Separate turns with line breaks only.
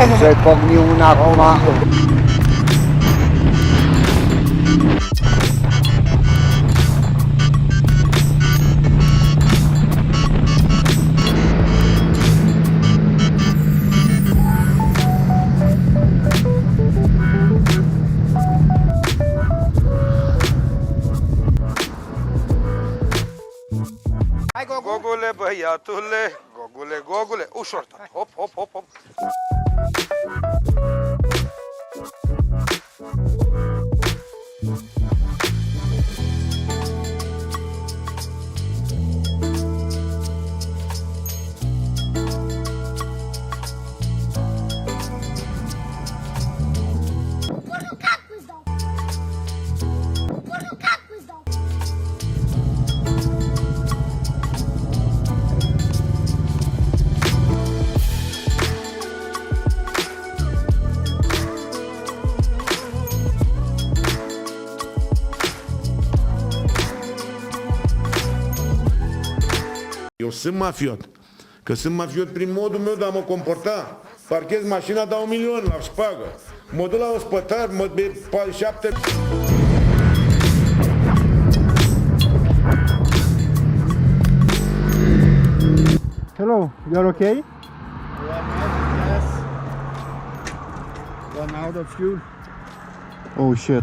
Să-i pocni una acum.
Hai, Gogule, băiatule, Gogule, ușor tot, hop.
Eu sunt mafiot. Că sunt mafiot prin modul meu de a mă comporta. Parchez mașina, dau 1.000.000 la șpagă. Mă duc la un spătar, mă bei 7...
Hello, you're okay?
Yes. Run out of fuel.
Oh shit.